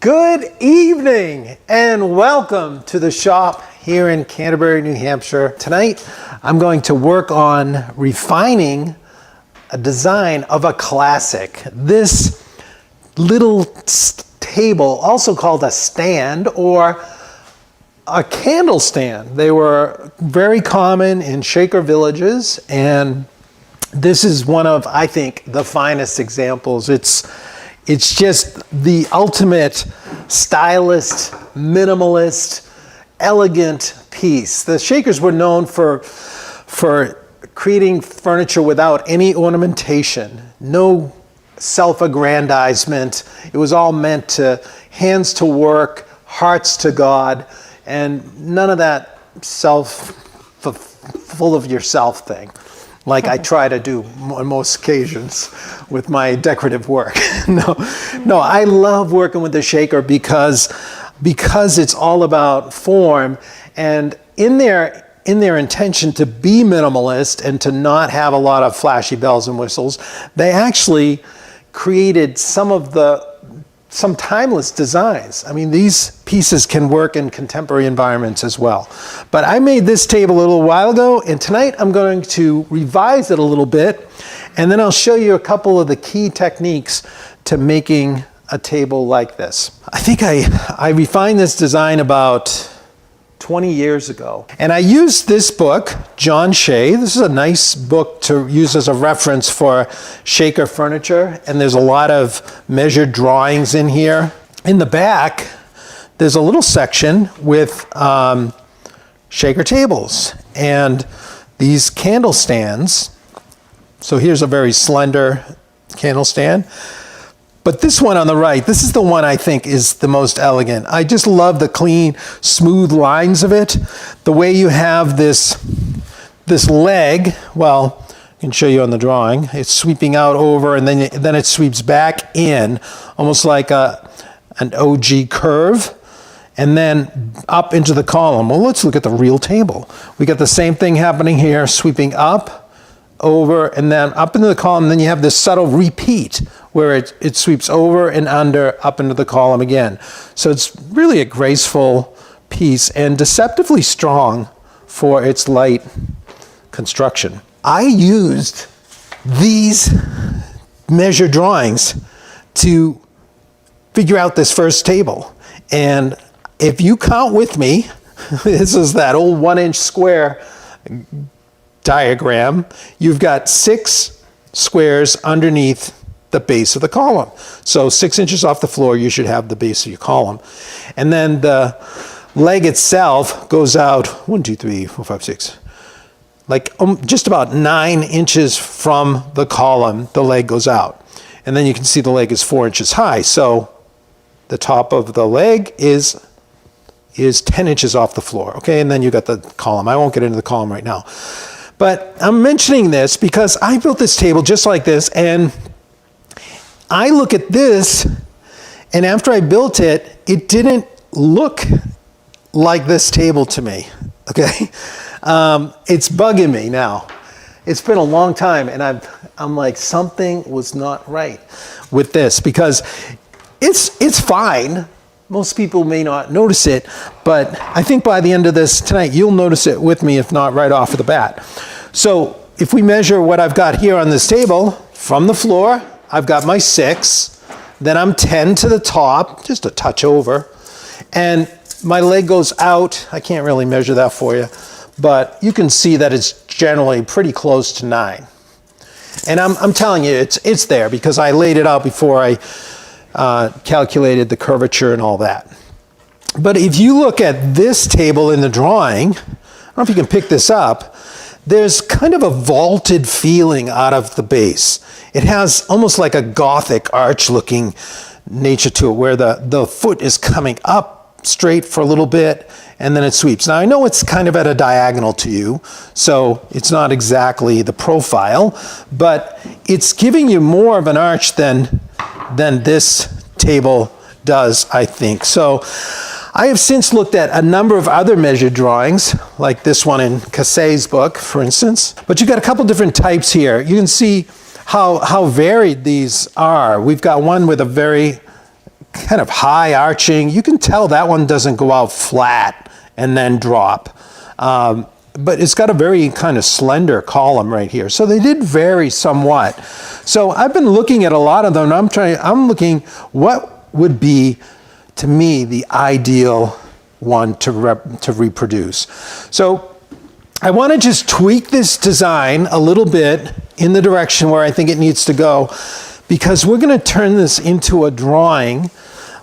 Good evening and welcome to the shop here in Canterbury, New Hampshire. Tonight I'm going to work on refining a design of a classic. This little table, also called a stand or a candle stand. They were very common in Shaker villages, and this is one of, I think, the finest examples. It's just the ultimate stylist, minimalist, elegant piece. The Shakers were known for creating furniture without any ornamentation, no self-aggrandizement. It was all meant to hands to work, hearts to God, and none of that full of yourself thing, like I try to do on most occasions with my decorative work. No, I love working with the Shaker because it's all about form, and in their intention to be minimalist and to not have a lot of flashy bells and whistles, they actually created some timeless designs. I mean, these pieces can work in contemporary environments as well. But I made this table a little while ago, and tonight I'm going to revise it a little bit, and then I'll show you a couple of the key techniques to making a table like this. I think I refined this design about 20 years ago. And I used this book, John Shea. This is a nice book to use as a reference for Shaker furniture. And there's a lot of measured drawings in here. In the back, there's a little section with Shaker tables and these candle stands. So here's a very slender candle stand. But this one on the right, this is the one I think is the most elegant. I just love the clean, smooth lines of it. The way you have this leg, well, I can show you on the drawing. It's sweeping out over, and then it sweeps back in, almost like an OG curve, and then up into the column. Well, let's look at the real table. We got the same thing happening here, sweeping up, over, and then up into the column. Then you have this subtle repeat where it sweeps over and under, up into the column again. So it's really a graceful piece and deceptively strong for its light construction. I used these measure drawings to figure out this first table. And if you count with me, this is that old 1-inch square diagram. You've got 6 squares underneath the base of the column. So 6 inches off the floor, you should have the base of your column. And then the leg itself goes out 1, 2, 3, 4, 5, 6, like just about 9 inches from the column, the leg goes out. And then you can see the leg is 4 inches high. So the top of the leg is 10 inches off the floor. Okay, and then you got the column. I won't get into the column right now. But I'm mentioning this because I built this table just like this, and I look at this, and after I built it, it didn't look like this table to me, okay? It's bugging me now. It's been a long time, and I'm like, something was not right with this, because it's fine. Most people may not notice it, but I think by the end of this tonight, you'll notice it with me, if not right off of the bat. So if we measure what I've got here on this table, from the floor, I've got my 6, then I'm 10 to the top, just a touch over, and my leg goes out. I can't really measure that for you, but you can see that it's generally pretty close to 9. And I'm telling you, it's there because I laid it out before I calculated the curvature and all that. But if you look at this table in the drawing, I don't know if you can pick this up, there's kind of a vaulted feeling out of the base. It has almost like a Gothic arch looking nature to it, where the foot is coming up straight for a little bit and then it sweeps. Now I know it's kind of at a diagonal to you, so it's not exactly the profile, but it's giving you more of an arch than this table does, I think. So I have since looked at a number of other measured drawings, like this one in Casset's book, for instance. But you've got a couple different types here. You can see how varied these are. We've got one with a very kind of high arching. You can tell that one doesn't go out flat and then drop. But it's got a very kind of slender column right here. So they did vary somewhat. So I've been looking at a lot of them, and I'm looking what would be, to me, the ideal one to reproduce. So I want to just tweak this design a little bit in the direction where I think it needs to go, because we're going to turn this into a drawing,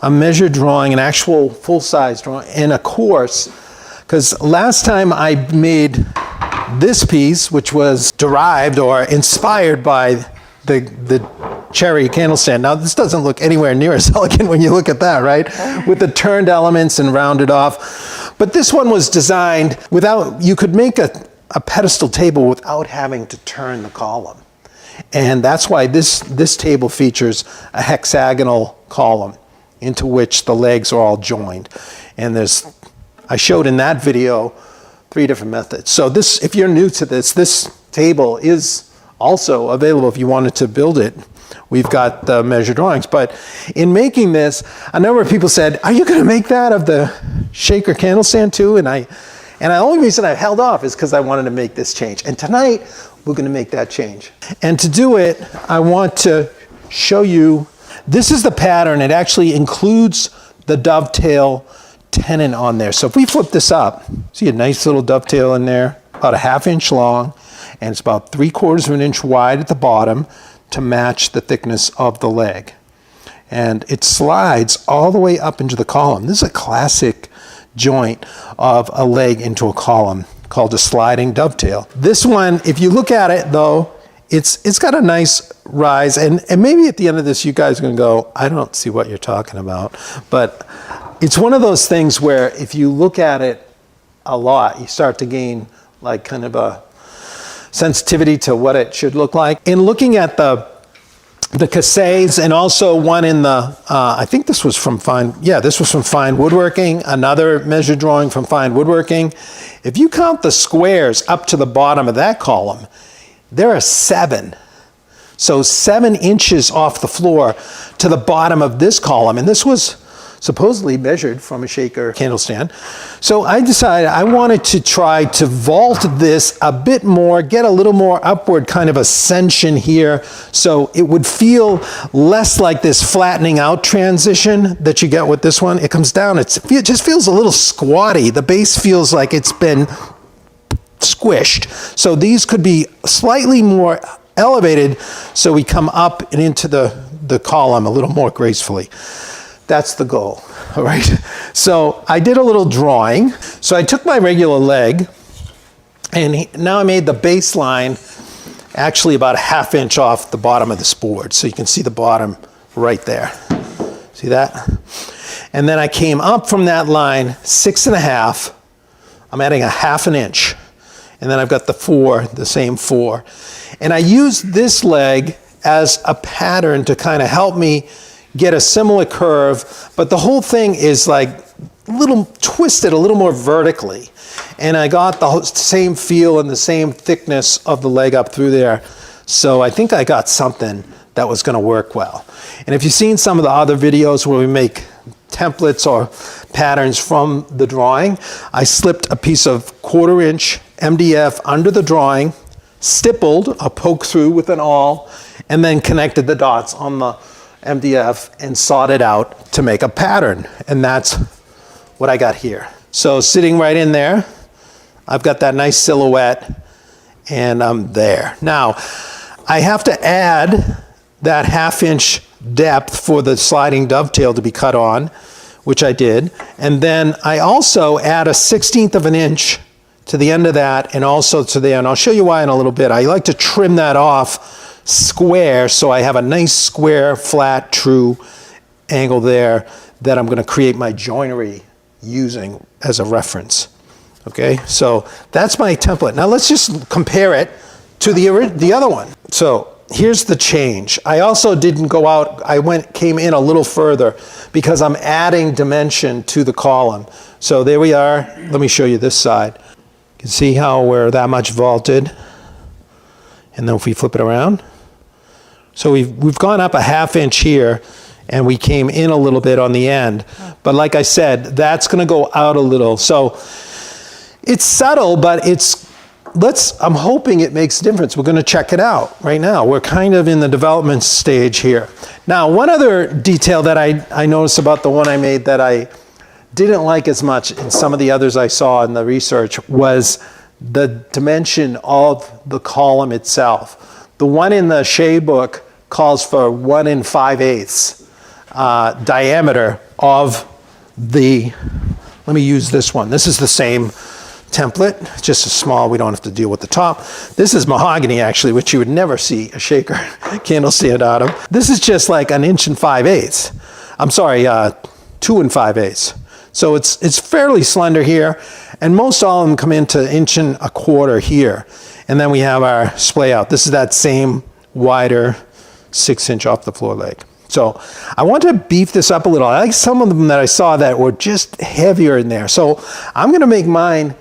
a measured drawing, an actual full-size drawing, in a course. Because last time I made this piece, which was derived or inspired by the cherry candle stand. Now, this doesn't look anywhere near as elegant when you look at that, right? With the turned elements and rounded off. But this one was designed without, you could make a pedestal table without having to turn the column. And that's why this table features a hexagonal column into which the legs are all joined. And I showed in that video 3 different methods. So this, if you're new to this table is also available if you wanted to build it. We've got the measured drawings. But in making this, a number of people said, are you going to make that of the shaker candle stand too? And the only reason I held off is because I wanted to make this change. And tonight, we're going to make that change. And to do it, I want to show you, this is the pattern. It actually includes the dovetail tenon on there. So if we flip this up, see a nice little dovetail in there, about a 1/2 inch long, and it's about 3/4 of an inch wide at the bottom to match the thickness of the leg. And it slides all the way up into the column. This is a classic joint of a leg into a column called a sliding dovetail. This one, if you look at it though, it's got a nice rise, and maybe at the end of this you guys are going to go, I don't see what you're talking about. But it's one of those things where if you look at it a lot, you start to gain like kind of a sensitivity to what it should look like. In looking at the cassettes, and also one in the, I think this was from this was from Fine Woodworking, another measured drawing from Fine Woodworking. If you count the squares up to the bottom of that column, there are 7. So 7 inches off the floor to the bottom of this column. And this was supposedly measured from a shaker candle stand. So I decided I wanted to try to vault this a bit more, get a little more upward kind of ascension here, so it would feel less like this flattening out transition that you get with this one. It comes down, it just feels a little squatty. The base feels like it's been squished. So these could be slightly more elevated so we come up and into the column a little more gracefully. That's the goal, all right? So I did a little drawing. So I took my regular leg, and now I made the baseline actually about a 1/2 inch off the bottom of this board. So you can see the bottom right there. See that? And then I came up from that line 6.5. I'm adding a 1/2 inch. And then I've got the same 4. And I used this leg as a pattern to kind of help me get a similar curve, but the whole thing is like a little twisted, a little more vertically. And I got the same feel and the same thickness of the leg up through there. So I think I got something that was going to work well. And if you've seen some of the other videos where we make templates or patterns from the drawing, I slipped a piece of 1/4 inch MDF under the drawing, stippled a poke through with an awl, and then connected the dots on the MDF and sawed it out to make a pattern. And that's what I got here. So sitting right in there, I've got that nice silhouette, and I'm there. Now, I have to add that 1/2 inch depth for the sliding dovetail to be cut on, which I did. And then I also add a 1/16 of an inch to the end of that, and also to there. And I'll show you why in a little bit. I like to trim that off square, so I have a nice square, flat, true angle there that I'm going to create my joinery using as a reference. Okay, so that's my template. Now let's just compare it to the other one. So here's the change. I also didn't go out, came in a little further because I'm adding dimension to the column. So there we are. Let me show you this side. You can see how we're that much vaulted. And then if we flip it around, so we've gone up a 1/2 inch here, and we came in a little bit on the end. But like I said, that's gonna go out a little. So it's subtle, but I'm hoping it makes a difference. We're gonna check it out right now. We're kind of in the development stage here. Now, one other detail that I noticed about the one I made that I didn't like as much in some of the others I saw in the research was the dimension of the column itself. The one in the Shea book calls for 1 5/8 diameter of the, let me use this one. This is the same template, just as small, we don't have to deal with the top. This is mahogany actually, which you would never see a shaker candle stand out of. This is just like 1 5/8. I'm sorry, 2 5/8. So it's fairly slender here, and most all of them come into 1 1/4 here. And then we have our splay out. This is that same wider 6-inch off the floor leg. So I want to beef this up a little. I like some of them that I saw that were just heavier in there. So I'm gonna make mine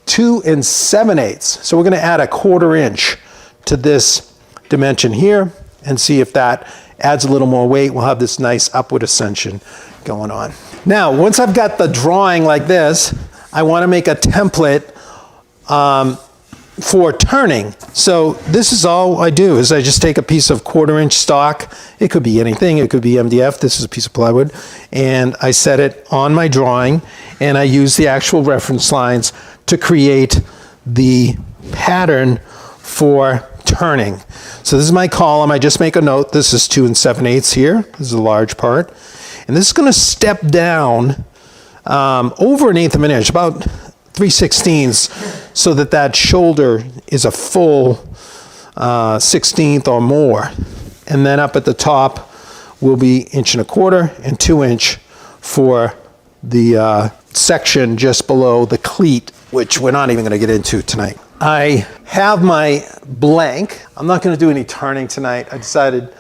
2 7/8. So we're gonna add 1/4 inch to this dimension here and see if that adds a little more weight. We'll have this nice upward ascension going on. Now, once I've got the drawing like this, I wanna make a template for turning. So this is all I do, is I just take a piece of 1/4 inch stock. It could be anything, it could be MDF, this is a piece of plywood, and I set it on my drawing, and I use the actual reference lines to create the pattern for turning. So this is my column. I just make a note, this is 2 7/8 here, this is a large part, and this is gonna step down over 1/8 of an inch, about 3/16, so that that shoulder is a full 1/16 or more. And then up at the top will be 1 1/4 and 2 inch for the section just below the cleat, which we're not even gonna get into tonight. I have my blank. I'm not gonna do any turning tonight. I decided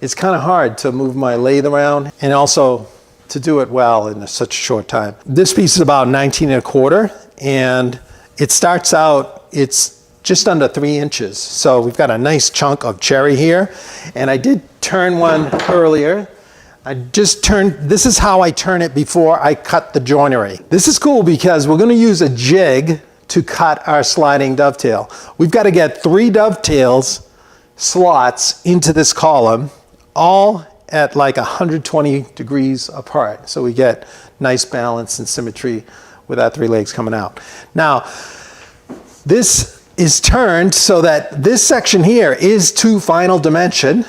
it's kind of hard to move my lathe around and also to do it well in such a short time. This piece is about 19 1/4, and it starts out, it's just under 3 inches. So we've got a nice chunk of cherry here, and I did turn one earlier. I just turned, this is how I turn it before I cut the joinery. This is cool because we're gonna use a jig to cut our sliding dovetail. We've got to get 3 dovetails slots into this column, all at like 120 degrees apart. So we get nice balance and symmetry with our 3 legs coming out. Now, this is turned so that this section here is to final dimension,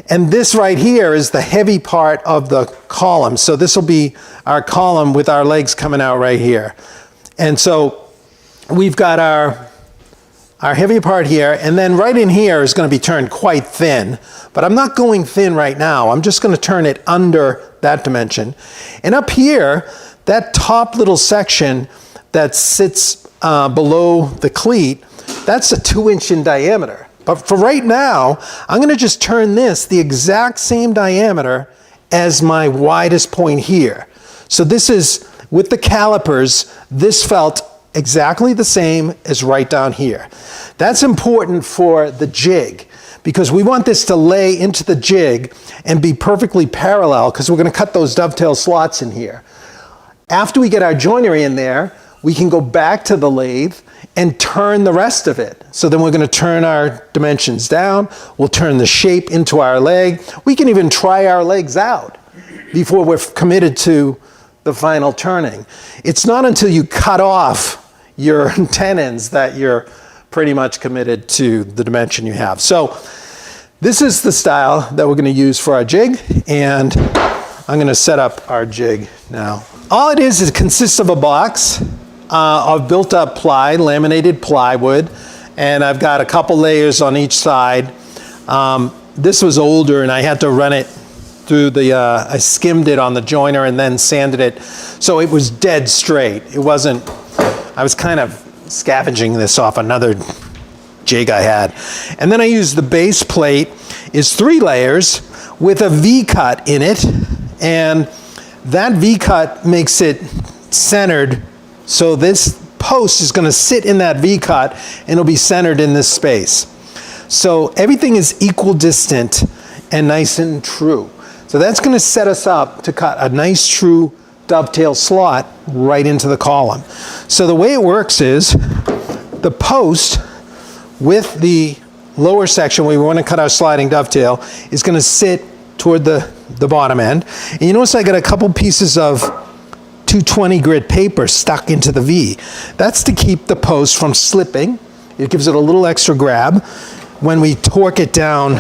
and this right here is the heavy part of the column. So this will be our column with our legs coming out right here. And so we've got our heavy part here, and then right in here is going to be turned quite thin, but I'm not going thin right now. I'm just going to turn it under that dimension. And up here, that top little section that sits below the cleat, that's a 2 inch in diameter. But for right now, I'm going to just turn this the exact same diameter as my widest point here. So this is, with the calipers, this felt exactly the same as right down here. That's important for the jig, because we want this to lay into the jig and be perfectly parallel, because we're going to cut those dovetail slots in here. After we get our joinery in there, we can go back to the lathe and turn the rest of it. So then we're going to turn our dimensions down, we'll turn the shape into our leg. We can even try our legs out before we're committed to the final turning. It's not until you cut off your tenons that you're pretty much committed to the dimension you have. So this is the style that we're going to use for our jig, and I'm going to set up our jig now. All it is, it consists of a box of built up ply, laminated plywood, and I've got a couple layers on each side. This was older, and I had to run it through the, I skimmed it on the joiner and then sanded it, so it was dead straight. It wasn't, I was kind of scavenging this off another jig I had. And then I used the base plate, is 3 layers with a V-cut in it, and that V-cut makes it centered, so this post is going to sit in that V-cut and it'll be centered in this space. So everything is equidistant and nice and true. So So that's going to set us up to cut a nice true dovetail slot right into the column. So the way it works is the post with the lower section where we want to cut our sliding dovetail is going to sit toward the bottom end. And you notice I got a couple pieces of 220 grit paper stuck into the V. That's to keep the post from slipping. It gives it a little extra grab when we torque it down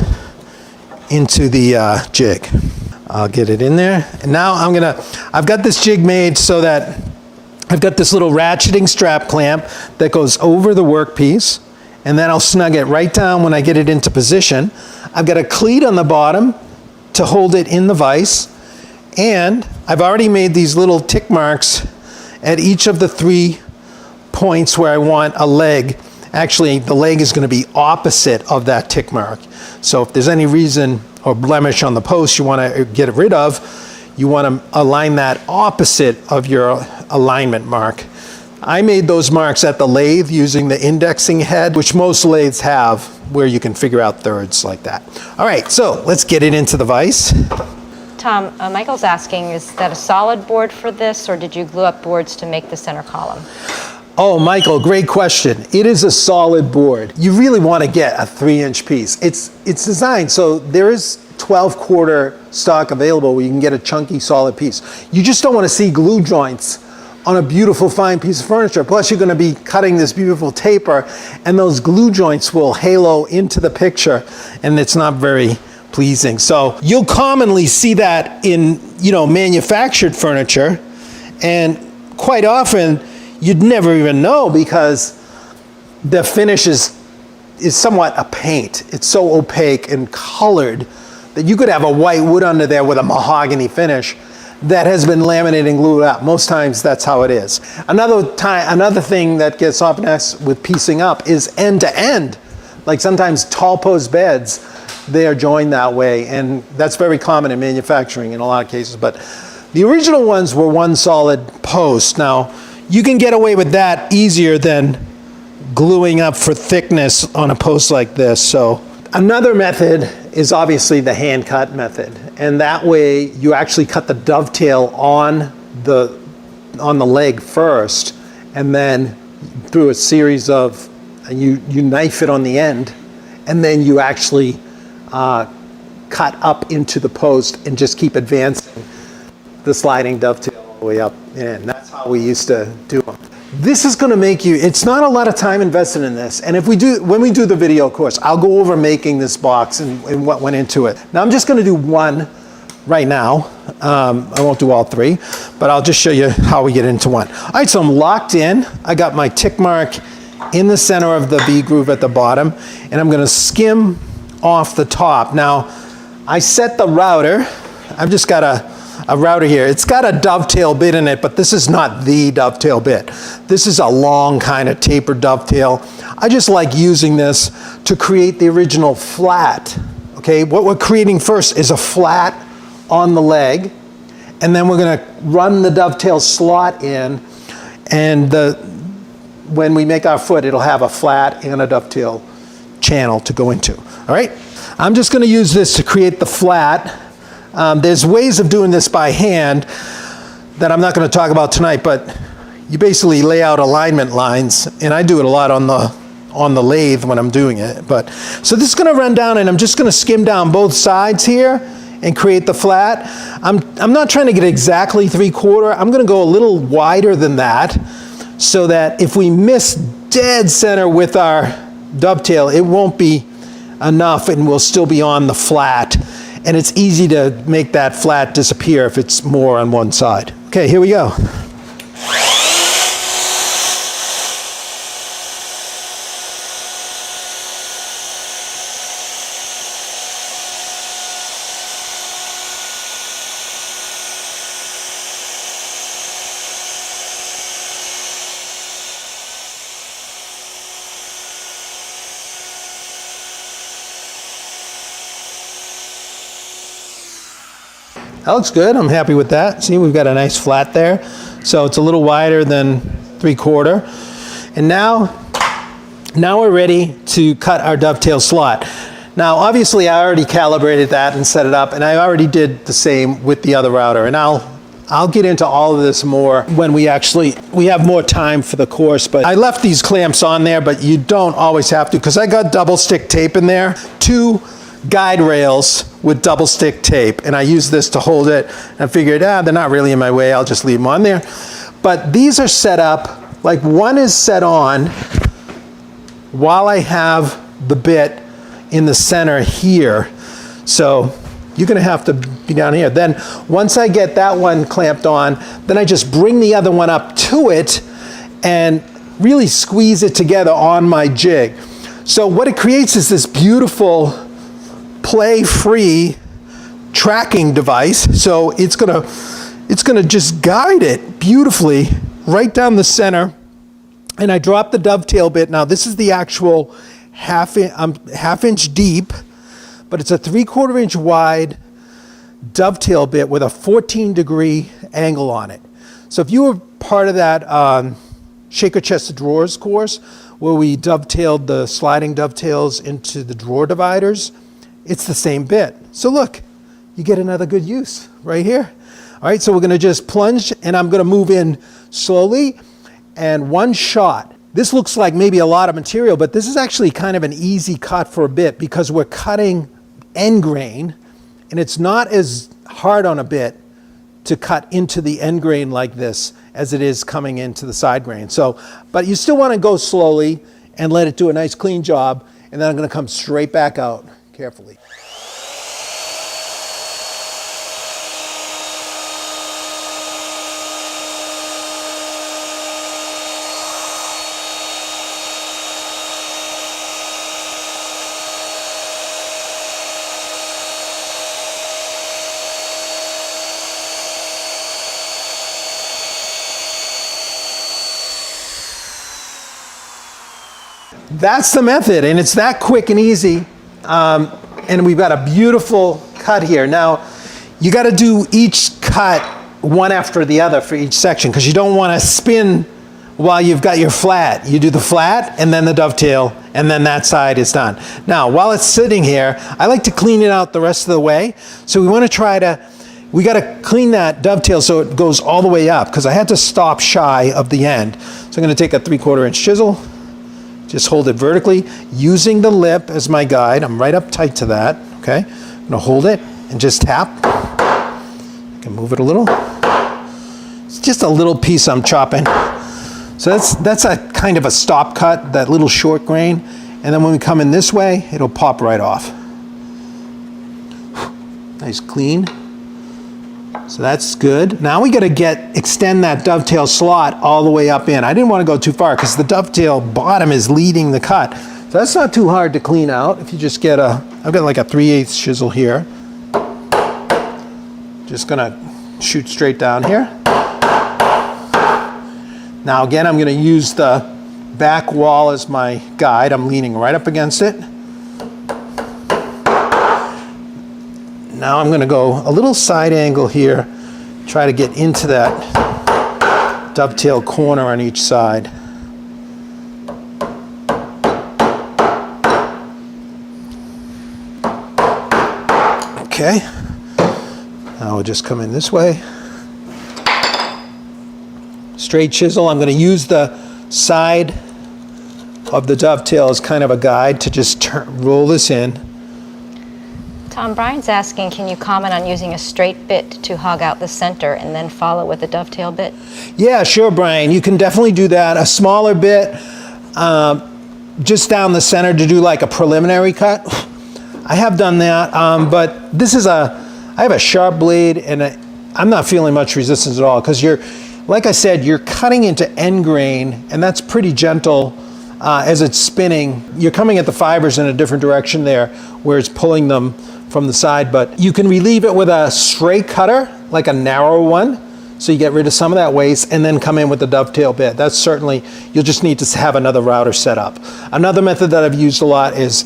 into the jig. I'll get it in there. And now I've got this jig made so that I've got this little ratcheting strap clamp that goes over the workpiece, and then I'll snug it right down when I get it into position. I've got a cleat on the bottom to hold it in the vise, and I've already made these little tick marks at each of the 3 points where I want a leg. Actually, the leg is going to be opposite of that tick mark. So if there's any reason or blemish on the post you want to get rid of, you want to align that opposite of your alignment mark. I made those marks at the lathe using the indexing head, which most lathes have, where you can figure out thirds like that. All right, so let's get it into the vise. Tom, Michael's asking, is that a solid board for this, or did you glue up boards to make the center column? Oh, Michael, great question. It is a solid board. You really want to get a 3-inch piece. It's designed so there is 12-quarter stock available where you can get a chunky solid piece. You just don't want to see glue joints on a beautiful fine piece of furniture. Plus you're going to be cutting this beautiful taper, and those glue joints will halo into the picture, and it's not very pleasing. So you'll commonly see that in, manufactured furniture, and quite often you'd never even know because the finish is somewhat a paint. It's so opaque and colored that you could have a white wood under there with a mahogany finish that has been laminated and glued up. Most times that's how it is. Another thing that gets often asked with piecing up is end to end. Like sometimes tall post beds, they are joined that way, and that's very common in manufacturing in a lot of cases. But the original ones were one solid post. Now, you can get away with that easier than gluing up for thickness on a post like this. So another method is obviously the hand cut method. And that way you actually cut the dovetail on the leg first, and then through a series of, you knife it on the end, and then you actually cut up into the post and just keep advancing the sliding dovetail all the way up in. That's how we used to do them. This is going to make you, it's not a lot of time invested in this. And when we do the video course, I'll go over making this box and what went into it. Now I'm just going to do one right now. I won't do all 3, but I'll just show you how we get into one. All right, so I'm locked in. I got my tick mark in the center of the V groove at the bottom, and I'm going to skim off the top. Now, I set the router. I've just got a router here. It's got a dovetail bit in it, but this is not the dovetail bit. This is a long kind of tapered dovetail. I just like using this to create the original flat. Okay, what we're creating first is a flat on the leg, and then we're going to run the dovetail slot in, and when we make our foot, it'll have a flat and a dovetail channel to go into. All right, I'm just going to use this to create the flat. There's ways of doing this by hand that I'm not going to talk about tonight, but you basically lay out alignment lines, and I do it a lot on the lathe when I'm doing it. But so this is going to run down, and I'm just going to skim down both sides here and create the flat. I'm not trying to get exactly 3/4. I'm going to go a little wider than that, so that if we miss dead center with our dovetail, it won't be enough, and we'll still be on the flat. And it's easy to make that flat disappear if it's more on one side. Okay, here we go. That looks good. I'm happy with that. See, we've got a nice flat there. So it's a little wider than 3/4. And now we're ready to cut our dovetail slot. Now, obviously, I already calibrated that and set it up, and I already did the same with the other router. And I'll get into all of this more when we have more time for the course. But I left these clamps on there, but you don't always have to, because I got double stick tape in there, 2 guide rails with double stick tape, and I use this to hold it. And I figured, they're not really in my way, I'll just leave them on there. But these are set up, like one is set on while I have the bit in the center here. So you're gonna have to be down here. Then once I get that one clamped on, then I just bring the other one up to it and really squeeze it together on my jig. So what it creates is this beautiful play-free tracking device. So it's gonna just guide it beautifully right down the center. And I drop the dovetail bit. Now this is the actual half inch deep, but it's a 3/4 inch wide dovetail bit with a 14-degree angle on it. So if you were part of that shaker chest of drawers course where we dovetailed the sliding dovetails into the drawer dividers, it's the same bit. So look, you get another good use right here. All right, so we're gonna just plunge, and I'm gonna move in slowly and one shot. This looks like maybe a lot of material, but this is actually kind of an easy cut for a bit because we're cutting end grain, and it's not as hard on a bit to cut into the end grain like this as it is coming into the side grain. So, but you still want to go slowly and let it do a nice clean job, and then I'm going to come straight back out carefully. That's the method, and it's that quick and easy. And we've got a beautiful cut here. Now, you got to do each cut one after the other for each section, because you don't want to spin while you've got your flat. You do the flat and then the dovetail, and then that side is done. Now, while it's sitting here, I like to clean it out the rest of the way. So we want to we got to clean that dovetail so it goes all the way up, because I had to stop shy of the end. So I'm going to take a 3/4 inch chisel. Just hold it vertically, using the lip as my guide. I'm right up tight to that, okay? I'm gonna hold it and just tap. I can move it a little. It's just a little piece I'm chopping. So that's a kind of a stop cut, that little short grain. And then when we come in this way, it'll pop right off. Nice clean. So that's good. Now we gotta extend that dovetail slot all the way up in. I didn't want to go too far because the dovetail bottom is leading the cut. So that's not too hard to clean out. If you just get I've got like a 3/8 chisel here. Just gonna shoot straight down here. Now again, I'm gonna use the back wall as my guide. I'm leaning right up against it. Now I'm going to go a little side angle here, try to get into that dovetail corner on each side. Okay, now we'll just come in this way. Straight chisel, I'm going to use the side of the dovetail as kind of a guide to just roll this in. Tom, Brian's asking, can you comment on using a straight bit to hog out the center and then follow with a dovetail bit? Yeah, sure, Brian. You can definitely do that. A smaller bit, just down the center to do like a preliminary cut. I have done that, but this is I have a sharp blade, and I'm not feeling much resistance at all, because like I said, you're cutting into end grain, and that's pretty gentle. As it's spinning, you're coming at the fibers in a different direction there, where it's pulling them from the side, but you can relieve it with a straight cutter, like a narrow one, so you get rid of some of that waste, and then come in with the dovetail bit. That's certainly, you'll just need to have another router set up. Another method that I've used a lot is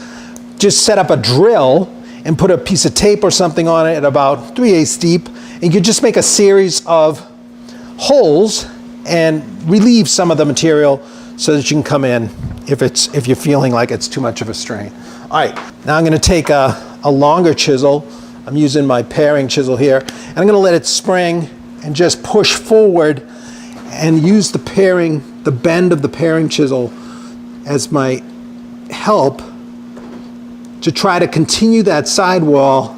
just set up a drill and put a piece of tape or something on it at about 3/8 deep, and you can just make a series of holes and relieve some of the material so that you can come in if you're feeling like it's too much of a strain. All right, now I'm going to take a longer chisel. I'm using my paring chisel here, and I'm going to let it spring and just push forward and use the bend of the paring chisel as my help to try to continue that sidewall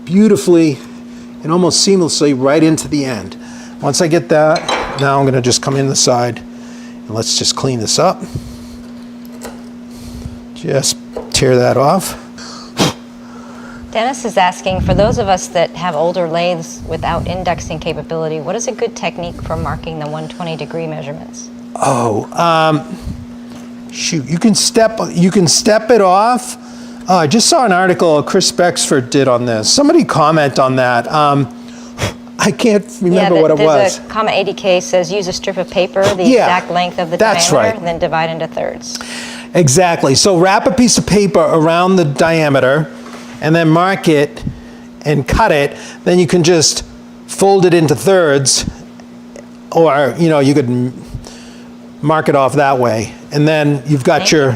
beautifully and almost seamlessly right into the end. Once I get that, now I'm going to just come in the side and let's just clean this up. Just tear that off. Dennis is asking, for those of us that have older lathes without indexing capability, what is a good technique for marking the 120-degree measurements? Shoot, you can step it off. I just saw an article Chris Bexford did on this. Somebody comment on that. I can't remember what it was. There's a comment. ADK says use a strip of paper, the exact length of the diameter, right. and then divide into thirds. Exactly. So wrap a piece of paper around the diameter and then mark it and cut it. Then you can just fold it into thirds, or you could mark it off that way. And then you've got you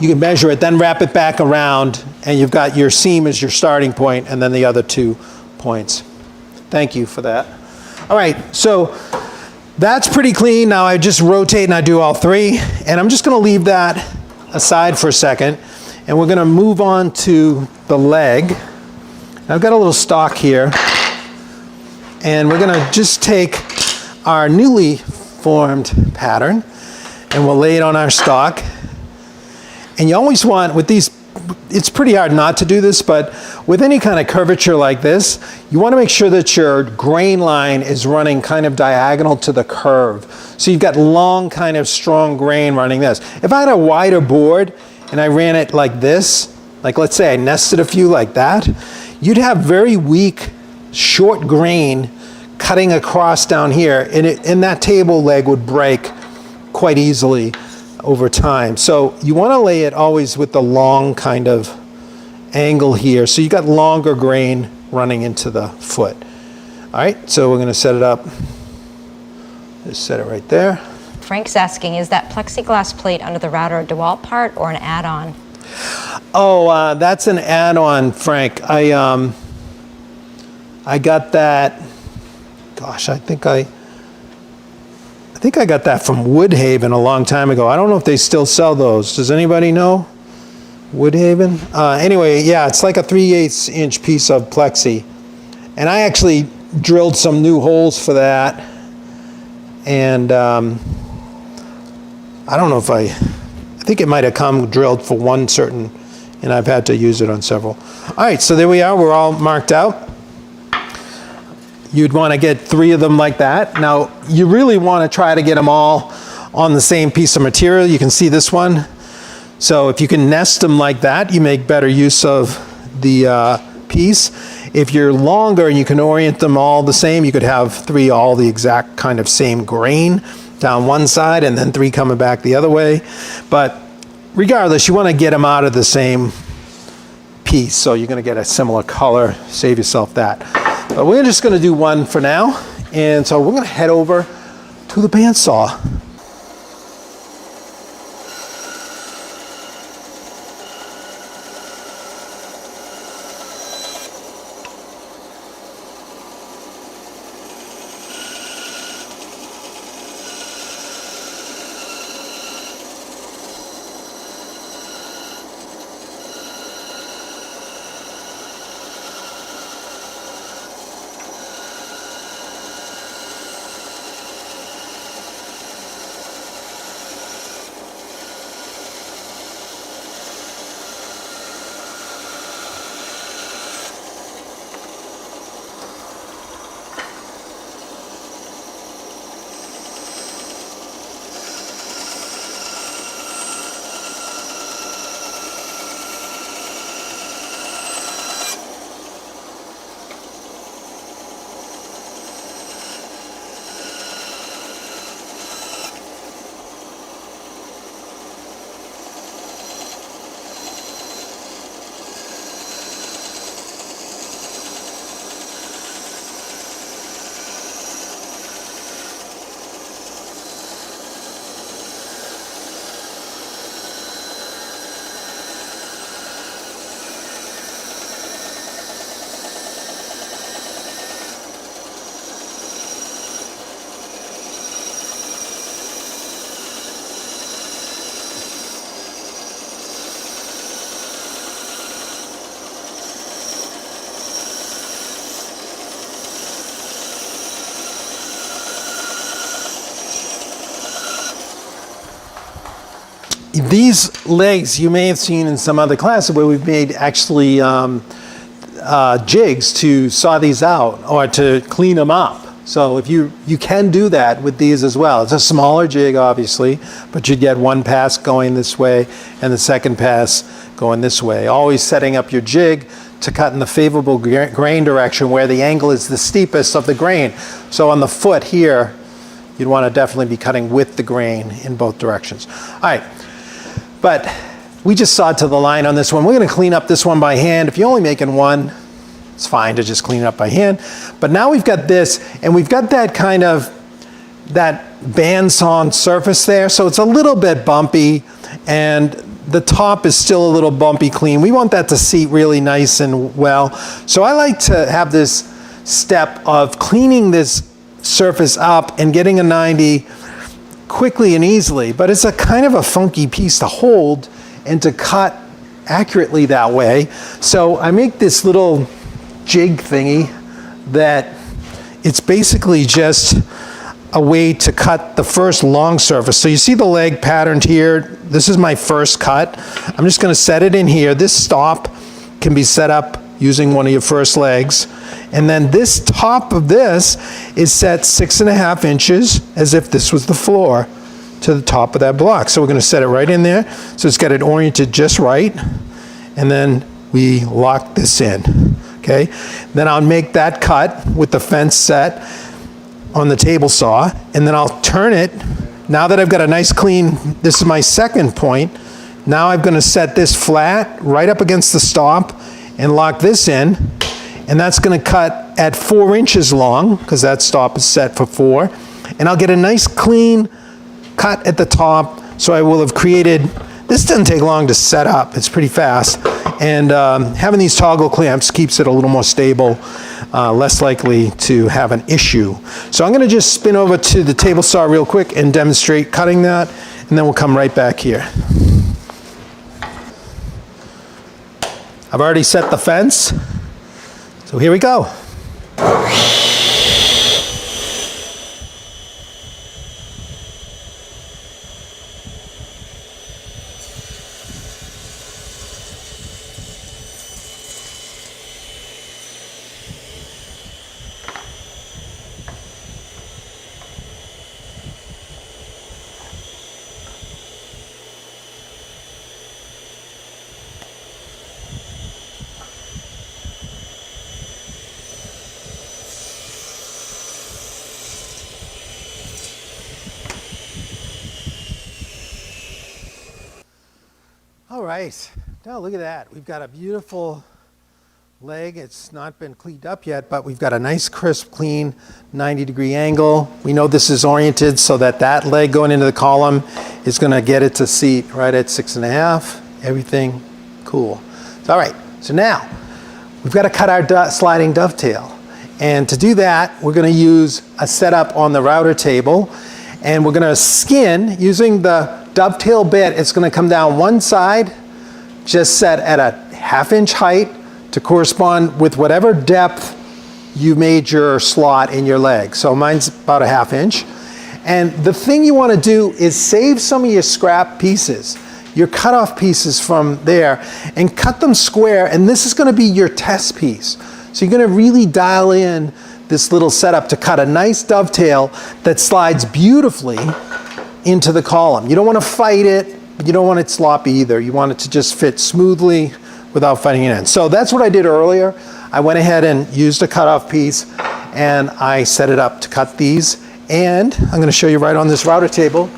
can measure it, then wrap it back around, and you've got your seam as your starting point, and then the other 2 points. Thank you for that. All right, so that's pretty clean. Now I just rotate and I do all 3, and I'm just going to leave that aside for a second, and we're going to move on to the leg. I've got a little stock here, and we're going to just take our newly formed pattern, and we'll lay it on our stock. And you always want, with these, it's pretty hard not to do this, but with any kind of curvature like this, you want to make sure that your grain line is running kind of diagonal to the curve. So you've got long, kind of strong grain running this. If I had a wider board and I ran it like this, like let's say I nested a few like that, you'd have very weak, short grain cutting across down here, and that table leg would break quite easily over time. So you want to lay it always with the long kind of angle here, so you got longer grain running into the foot. All right, so we're going to set it up. Just set it right there. Frank's asking, is that plexiglass plate under the router a DeWalt part or an add-on? Oh, that's an add-on, Frank. I got that. Gosh, I think I got that from Woodhaven a long time ago. I don't know if they still sell those. Does anybody know? Woodhaven? Anyway, yeah, it's like a 3/8 inch piece of plexi. And I actually drilled some new holes for that. And I don't know if I think it might have come drilled for one certain, and I've had to use it on several. All right, so there we are. We're all marked out. You'd want to get 3 of them like that. Now, you really want to try to get them all on the same piece of material. You can see this one. So if you can nest them like that, you make better use of the piece. If you're longer and you can orient them all the same, you could have 3 all the exact kind of same grain down one side and then 3 coming back the other way. But regardless, you want to get them out of the same piece, so you're going to get a similar color. Save yourself that. But we're just going to do one for now, and so we're going to head over to the bandsaw. These legs you may have seen in some other classes where we've made actually jigs to saw these out or to clean them up. So if you can do that with these as well. It's a smaller jig, obviously, but you get one pass going this way and the second pass going this way. Always setting up your jig to cut in the favorable grain direction where the angle is the steepest of the grain. So on the foot here, you'd want to definitely be cutting with the grain in both directions. All right, but we just sawed to the line on this one. We're going to clean up this one by hand. If you're only making one, it's fine to just clean it up by hand. But now we've got this, and we've got that kind of, that bandsawn surface there. So it's a little bit bumpy, and the top is still a little bumpy clean. We want that to seat really nice and well. So I like to have this step of cleaning this surface up and getting a 90 quickly and easily. But it's a kind of a funky piece to hold and to cut accurately that way. So I make this little jig thingy that it's basically just a way to cut the first long surface. So you see the leg patterned here. This is my first cut. I'm just going to set it in here. This stop can be set up using one of your first legs. And then this top of this is set 6.5 inches as if this was the floor to the top of that block. So we're going to set it right in there. So it's got it oriented just right. And then we lock this in. Okay. Then I'll make that cut with the fence set on the table saw, and then I'll turn it. Now that I've got a nice clean, this is my second point. Now I'm going to set this flat right up against the stop and lock this in, and that's going to cut at 4 inches long because that stop is set for 4, and I'll get a nice clean cut at the top. So I will have created, this doesn't take long to set up, it's pretty fast, and having these toggle clamps keeps it a little more stable, less likely to have an issue. So I'm going to just spin over to the table saw real quick and demonstrate cutting that, and then we'll come right back here. I've already set the fence, so here we go. All right, now look at that. We've got a beautiful leg. It's not been cleaned up yet, but we've got a nice, crisp, clean 90-degree angle. We know this is oriented so that that leg going into the column is going to get it to seat right at 6.5. Everything cool. All right, so now we've got to cut our sliding dovetail. And to do that, we're going to use a setup on the router table, and we're going to skin using the dovetail bit. It's going to come down one side, just set at a 1/2 inch height to correspond with whatever depth you made your slot in your leg. So mine's about a 1/2 inch. And the thing you want to do is save some of your scrap pieces, your cutoff pieces from there, and cut them square. And this is going to be your test piece. So you're going to really dial in this little setup to cut a nice dovetail that slides beautifully into the column. You don't want to fight it, but you don't want it sloppy either. You want it to just fit smoothly without fighting it in. So that's what I did earlier. I went ahead and used a cutoff piece, and I set it up to cut these. And I'm going to show you right on this router table.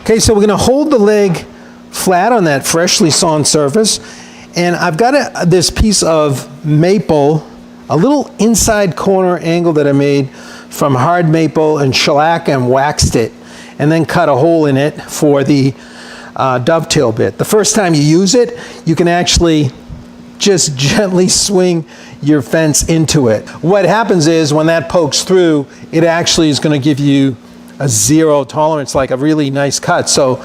Okay, so we're going to hold the leg flat on that freshly sawn surface. And I've got this piece of maple, a little inside corner angle that I made from hard maple and shellac and waxed it, and then cut a hole in it for the dovetail bit. The first time you use it, you can actually just gently swing your fence into it. What happens is when that pokes through, it actually is going to give you a 0 tolerance, like a really nice cut. So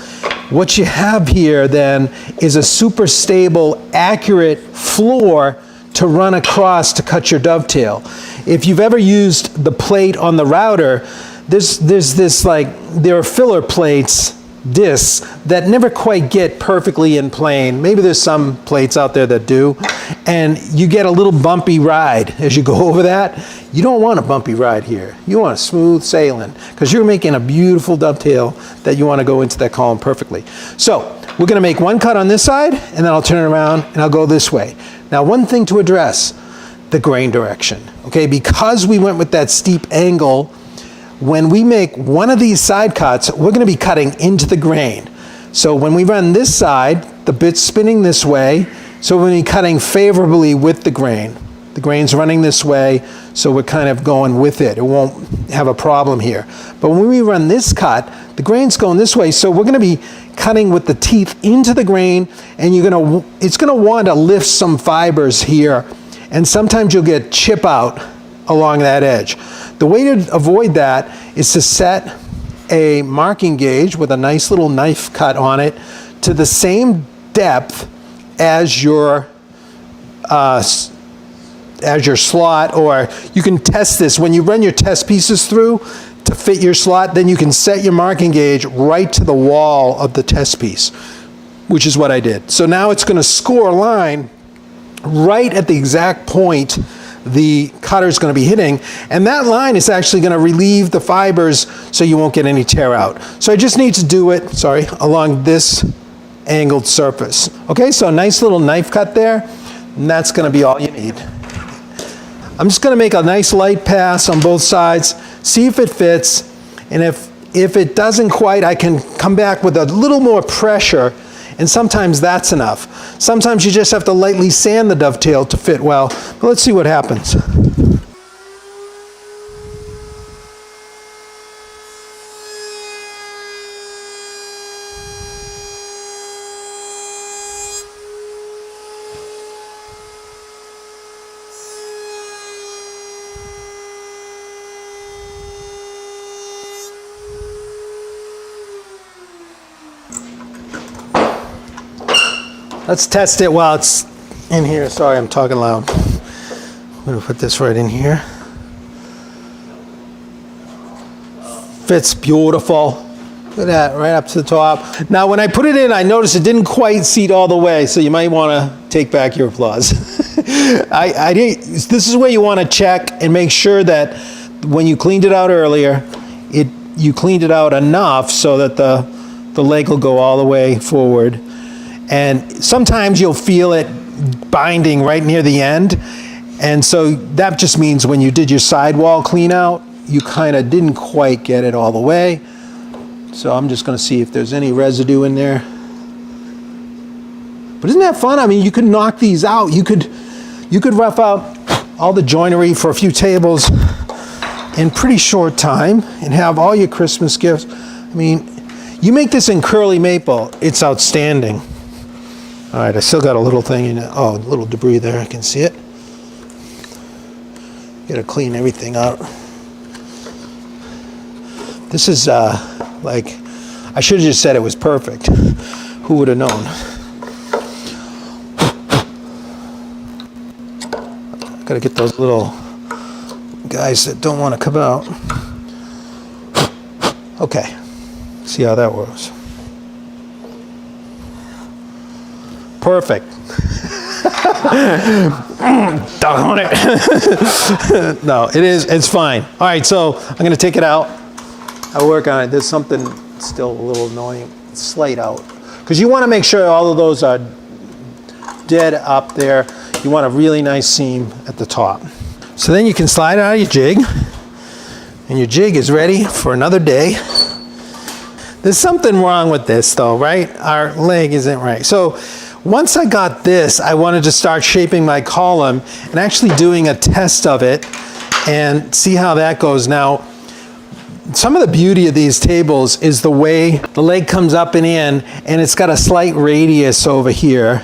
what you have here then is a super stable, accurate floor to run across to cut your dovetail. If you've ever used the plate on the router, there are filler plates discs that never quite get perfectly in plane. Maybe there's some plates out there that do, and you get a little bumpy ride as you go over that. You don't want a bumpy ride here. You want a smooth sailing, because you're making a beautiful dovetail that you want to go into that column perfectly. So we're going to make one cut on this side, and then I'll turn it around and I'll go this way. Now, one thing to address, the grain direction. Okay, because we went with that steep angle, when we make one of these side cuts, we're going to be cutting into the grain. So when we run this side, the bit's spinning this way, so we're going to be cutting favorably with the grain. The grain's running this way, so we're kind of going with it. It won't have a problem here. But when we run this cut, the grain's going this way, so we're going to be cutting with the teeth into the grain, and it's going to want to lift some fibers here, and sometimes you'll get chip out along that edge. The way to avoid that is to set a marking gauge with a nice little knife cut on it to the same depth as your slot, or you can test this. When you run your test pieces through to fit your slot, then you can set your marking gauge right to the wall of the test piece, which is what I did. So now it's going to score a line right at the exact point the cutter is going to be hitting, and that line is actually going to relieve the fibers so you won't get any tear out. So I just need to do it, along this angled surface. Okay, so a nice little knife cut there, and that's going to be all you need. I'm just going to make a nice light pass on both sides, see if it fits, and if it doesn't quite, I can come back with a little more pressure, and sometimes that's enough. Sometimes you just have to lightly sand the dovetail to fit well, but let's see what happens. Let's test it while it's in here. Sorry, I'm talking loud. I'm going to put this right in here. Fits beautiful. Look at that, right up to the top. Now, when I put it in, I noticed it didn't quite seat all the way, so you might want to take back your applause. This is where you want to check and make sure that when you cleaned it out earlier, you cleaned it out enough so that the leg will go all the way forward. And sometimes you'll feel it binding right near the end. And so that just means when you did your sidewall clean out, you kind of didn't quite get it all the way. So I'm just going to see if there's any residue in there. But isn't that fun? I mean, you could knock these out. You could rough out all the joinery for a few tables in pretty short time and have all your Christmas gifts. I mean, you make this in curly maple, it's outstanding. All right, I still got a little thing in it. Oh, a little debris there, I can see it. Gotta clean everything out. This is like, I should have just said it was perfect. Who would have known? Gotta get those little guys that don't want to come out. Okay, see how that works. Perfect. Doggone it. No, it's fine. All right, so I'm gonna take it out. I'll work on it. There's something still a little annoying, slight out. Because you wanna make sure all of those are dead up there. You want a really nice seam at the top. So then you can slide out of your jig, and your jig is ready for another day. There's something wrong with this though, right? Our leg isn't right. So once I got this, I wanted to start shaping my column and actually doing a test of it and see how that goes. Now, some of the beauty of these tables is the way the leg comes up and in, and it's got a slight radius over here,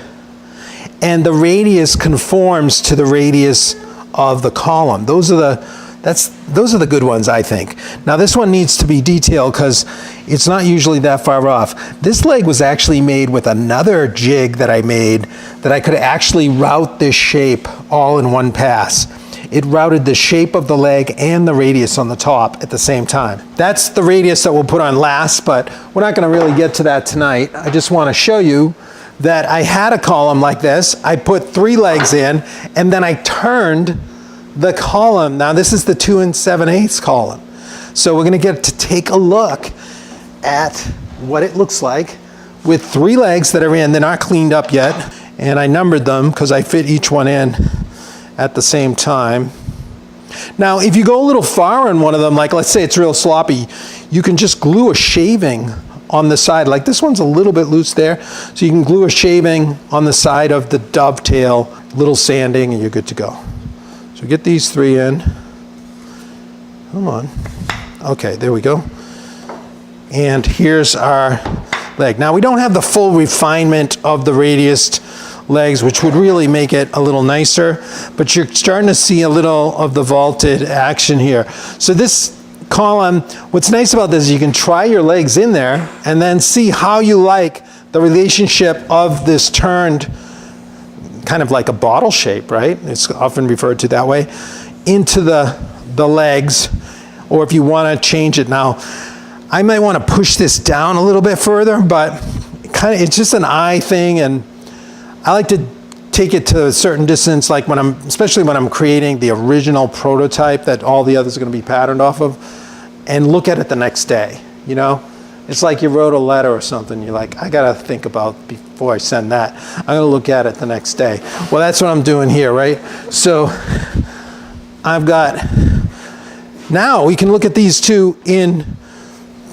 and the radius conforms to the radius of the column. Those are the good ones, I think. Now this one needs to be detailed because it's not usually that far off. This leg was actually made with another jig that I made that I could actually route this shape all in one pass. it routed the shape of the leg and the radius on the top at the same time. That's the radius that we'll put on last, but we're not going to really get to that tonight. I just want to show you that I had a column like this. I put 3 legs in, and then I turned the column. Now this is the 2 7/8 column. So we're going to get to take a look at what it looks like with 3 legs that are in. They're not cleaned up yet, and I numbered them because I fit each one in at the same time. Now if you go a little far on one of them, like let's say it's real sloppy, you can just glue a shaving on the side. Like this one's a little bit loose there, so you can glue a shaving on the side of the dovetail, little sanding, and you're good to go. So get these 3 in. Come on. Okay, there we go. And here's our leg. Now we don't have the full refinement of the radiused legs, which would really make it a little nicer, but you're starting to see a little of the vaulted action here. So this column, what's nice about this is you can try your legs in there and then see how you like the relationship of this turned, kind of like a bottle shape, right? It's often referred to that way, into the legs, or if you want to change it. Now, I might want to push this down a little bit further, but it's just an eye thing, and I like to take it to a certain distance, like especially when I'm creating the original prototype that all the others are going to be patterned off of, and look at it the next day, you know? It's like you wrote a letter or something. You're like, I got to think about before I send that. I'm going to look at it the next day. Well, that's what I'm doing here, right? So I've got, now we can look at these 2 in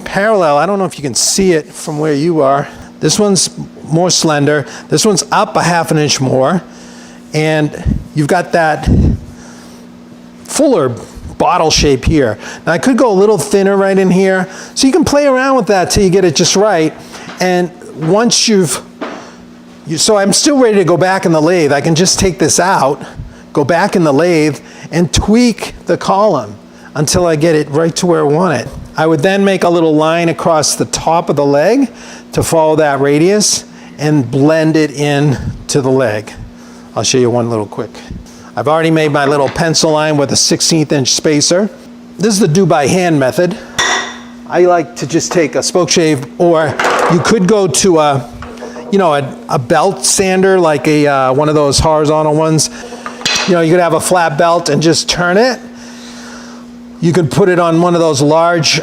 parallel. I don't know if you can see it from where you are. This one's more slender. This one's up a 1/2 inch more. And you've got that fuller bottle shape here. Now I could go a little thinner right in here. So you can play around with that till you get it just right. And once so I'm still ready to go back in the lathe. I can just take this out, go back in the lathe, and tweak the column until I get it right to where I want it. I would then make a little line across the top of the leg to follow that radius and blend it in to the leg. I'll show you one little quick. I've already made my little pencil line with a 1/16 inch spacer. This is the do by hand method. I like to just take a spoke shave, or you could go to a belt sander, like one of those horizontal ones. You know, you could have a flat belt and just turn it. You could put it on one of those large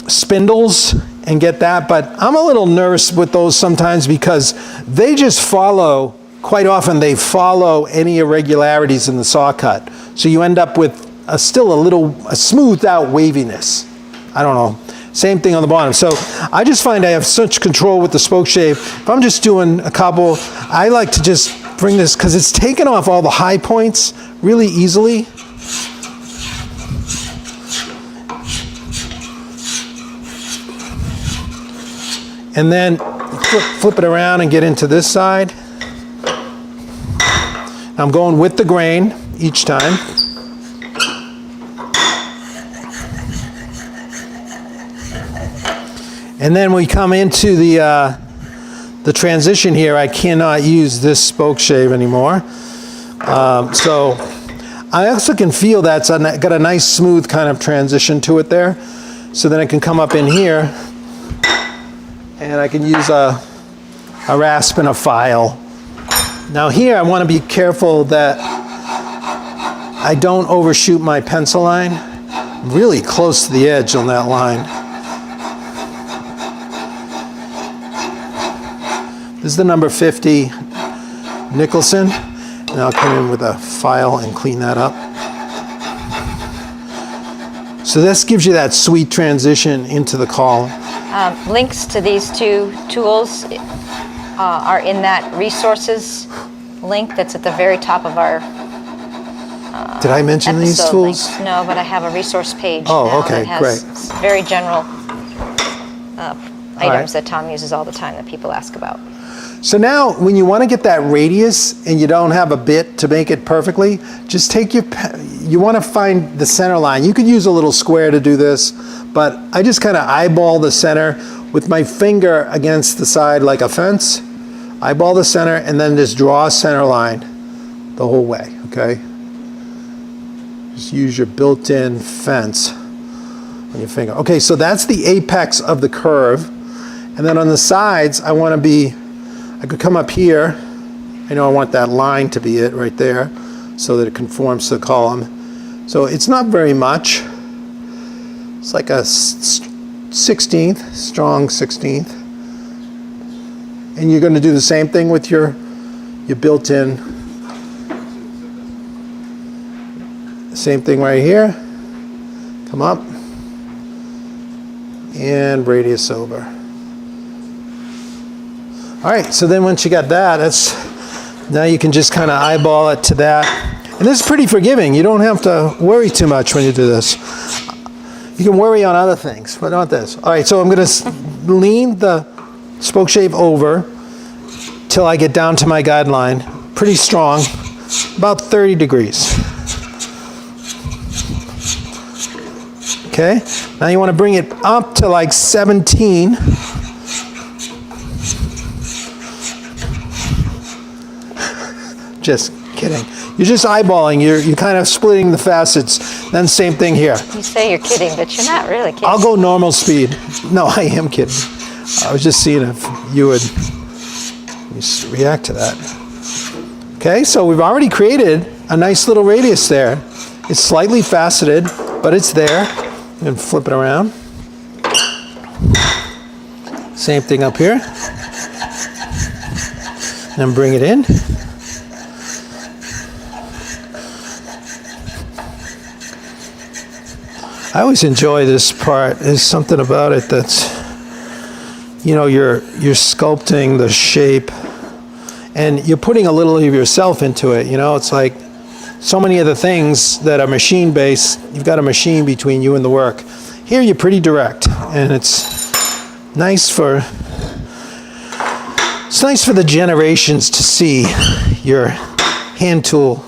spindles and get that, but I'm a little nervous with those sometimes because they just follow, quite often they follow any irregularities in the saw cut. So you end up with a smoothed out waviness. I don't know. Same thing on the bottom. So I just find I have such control with the spoke shave. If I'm just doing a couple, I like to just bring this, because it's taken off all the high points really easily. And then flip it around and get into this side. I'm going with the grain each time. And then we come into the transition here. I cannot use this spoke shave anymore. So I also can feel that's got a nice smooth kind of transition to it there. So then I can come up in here and I can use a rasp and a file. Now here I want to be careful that I don't overshoot my pencil line. I'm really close to the edge on that line. This is the number 50 Nicholson. And I'll come in with a file and clean that up. So this gives you that sweet transition into the column. Links to these 2 tools are in that resources link that's at the very top of our Did I mention these tools? Links. No, but I have a resource page now okay, that great. has very general items that Tom uses all the time that people ask about. So now when you want to get that radius and you don't have a bit to make it perfectly, just take you want to find the center line. You could use a little square to do this, but I just kind of eyeball the center with my finger against the side like a fence. Eyeball the center and then just draw a center line the whole way, okay? Just use your built-in fence on your finger. Okay, so that's the apex of the curve. And then on the sides, I could come up here. I know I want that line to be it right there so that it conforms to the column. So it's not very much. It's like a 16th, strong 16th. And you're going to do the same thing with your built-in. Same thing right here. Come up. And radius over. All right, so then once you got that, now you can just kind of eyeball it to that. And this is pretty forgiving. You don't have to worry too much when you do this. You can worry on other things, but not this. All right, so I'm going to lean the spoke shave over till I get down to my guideline. Pretty strong, about 30 degrees. Okay, now you want to bring it up to like 17. Just kidding. You're just eyeballing. You're kind of splitting the facets. Then same thing here. You say you're kidding, but you're not really kidding. I'll go normal speed. No, I am kidding. I was just seeing if you would react to that. Okay, so we've already created a nice little radius there. It's slightly faceted, but it's there. And flip it around. Same thing up here. And bring it in. I always enjoy this part. There's something about it that's, you're sculpting the shape and you're putting a little of yourself into it. It's like so many of the things that are machine-based, you've got a machine between you and the work. Here you're pretty direct, and it's nice for the generations to see your hand tool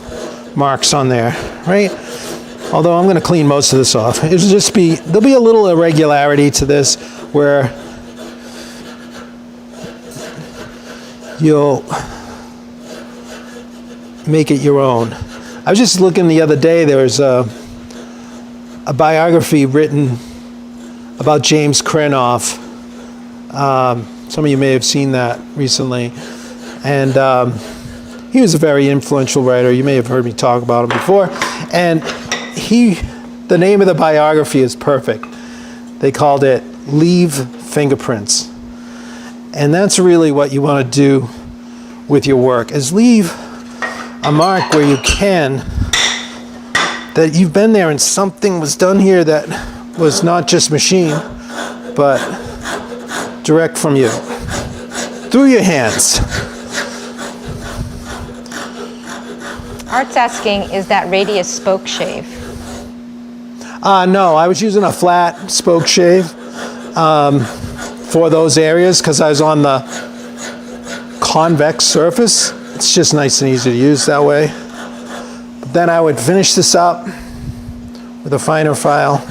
marks on there, right? Although I'm going to clean most of this off. There'll be a little irregularity to this where you'll make it your own. I was just looking the other day, there was a biography written about James Krenoff. Some of you may have seen that recently. And he was a very influential writer. You may have heard me talk about him before. And the name of the biography is perfect. They called it Leave Fingerprints. And that's really what you want to do with your work, is leave a mark where you can, that you've been there and something was done here that was not just machine, but direct from you, through your hands. Art's asking, is that radius spoke shave? No, I was using a flat spoke shave for those areas because I was on the convex surface. It's just nice and easy to use that way. But then I would finish this up with a finer file.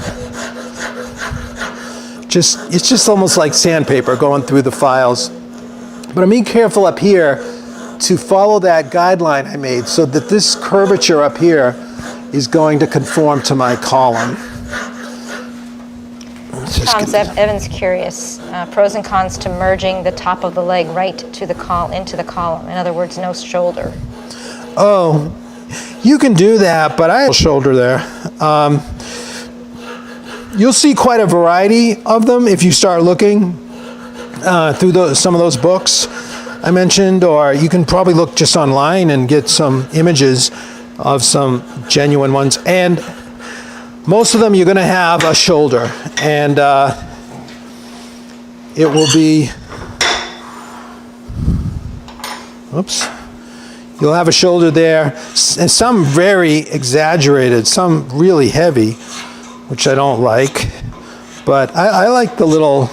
It's just almost like sandpaper going through the files. But I'm being careful up here to follow that guideline I made so that this curvature up here is going to conform to my column. Evan's curious. Pros and cons to merging the top of the leg right to into the column. In other words, no shoulder. Oh, you can do that, but I have a shoulder there. You'll see quite a variety of them if you start looking through some of those books I mentioned, or you can probably look just online and get some images of some genuine ones. And most of them you're going to have a shoulder, and it will be, you'll have a shoulder there, and some very exaggerated, some really heavy, which I don't like, but I like the little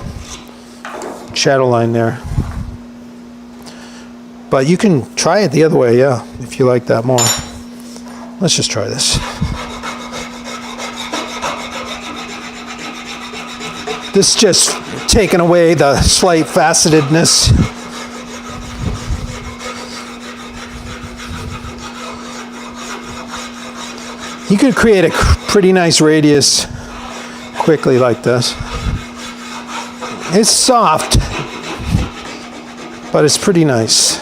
shadow line there. But you can try it the other way, yeah, if you like that more. Let's just try this. This just taking away the slight facetedness. You could create a pretty nice radius quickly like this. It's soft, but it's pretty nice.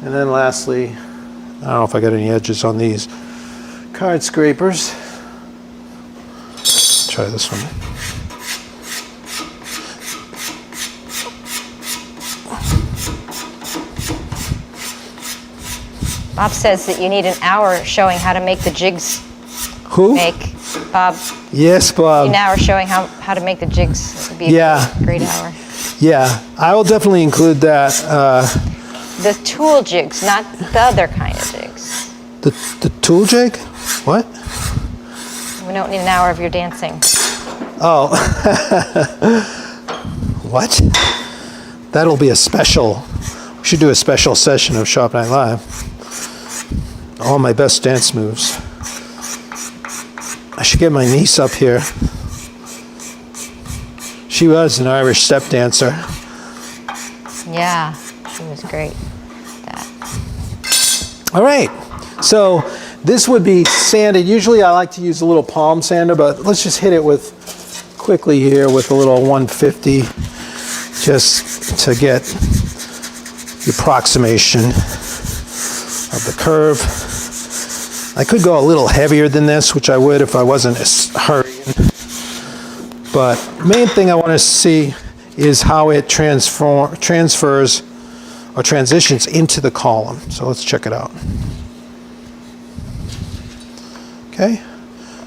And then lastly, I don't know if I got any edges on these card scrapers. Try this one. Bob says that you need an hour showing how to make the jigs. Who? Bob. Yes, Bob. An hour showing how to make the jigs. It would be a great hour. Yeah, I will definitely include that. The tool jigs, not the other kind of jigs. The tool jig? What? We don't need an hour of your dancing. Oh. What? That'll be a special. We should do a special session of Shop Night Live. All my best dance moves. I should get my niece up here. She was an Irish step dancer. Yeah, she was great at that. All right, so this would be sanded. Usually I like to use a little palm sander, but let's just hit it with quickly here with a little 150 just to get the approximation of the curve. I could go a little heavier than this, which I would if I wasn't hurrying. But main thing I want to see is how it transfers or transitions into the column. So let's check it out. Okay.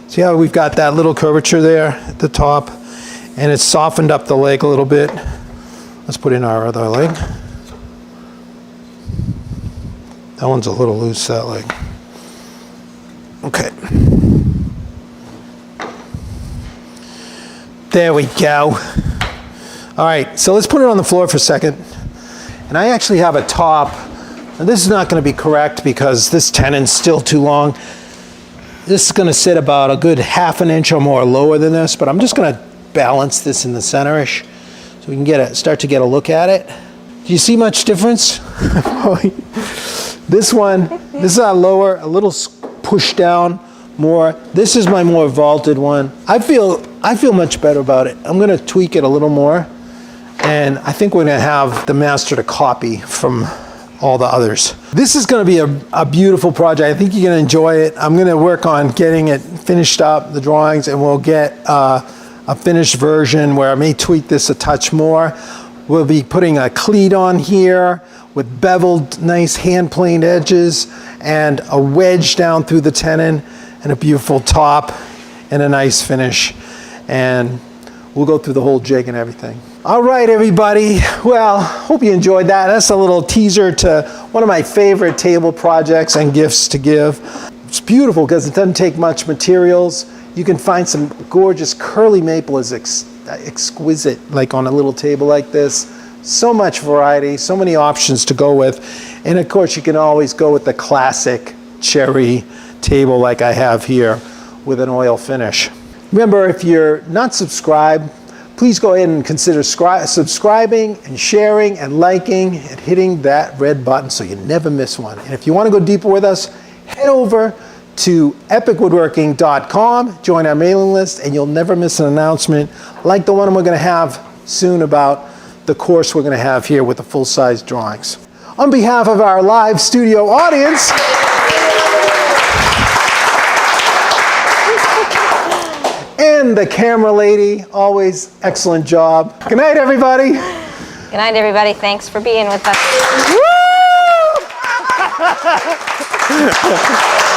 See how we've got that little curvature there at the top, and it's softened up the leg a little bit. Let's put in our other leg. That one's a little loose, that leg. Okay. There we go. All right, so let's put it on the floor for a second. And I actually have a top. And this is not going to be correct because this tenon's still too long. This is going to sit about a good ½ an inch or more lower than this, but I'm just going to balance this in the center-ish so we can start to get a look at it. Do you see much difference? This one, this is a lower, a little pushed down more. This is my more vaulted one. I feel much better about it. I'm going to tweak it a little more, and I think we're going to have the master to copy from all the others. This is going to be a beautiful project. I think you're going to enjoy it. I'm going to work on getting it finished up, the drawings, and we'll get a finished version where I may tweak this a touch more. We'll be putting a cleat on here with beveled, nice hand-planed edges and a wedge down through the tenon and a beautiful top and a nice finish. And we'll go through the whole jig and everything. All right, everybody. Well, hope you enjoyed that. That's a little teaser to one of my favorite table projects and gifts to give. It's beautiful because it doesn't take much materials. You can find some gorgeous curly maple is exquisite, like on a little table like this. So much variety, so many options to go with. And of course, you can always go with the classic cherry table like I have here with an oil finish. Remember, if you're not subscribed, please go ahead and consider subscribing and sharing and liking and hitting that red button so you never miss one. And if you want to go deeper with us, head over to epicwoodworking.com, join our mailing list, and you'll never miss an announcement like the one we're going to have soon about the course we're going to have here with the full-size drawings. On behalf of our live studio audience, and the camera lady, always excellent job. Good night, everybody. Good night, everybody. Thanks for being with us. Woo!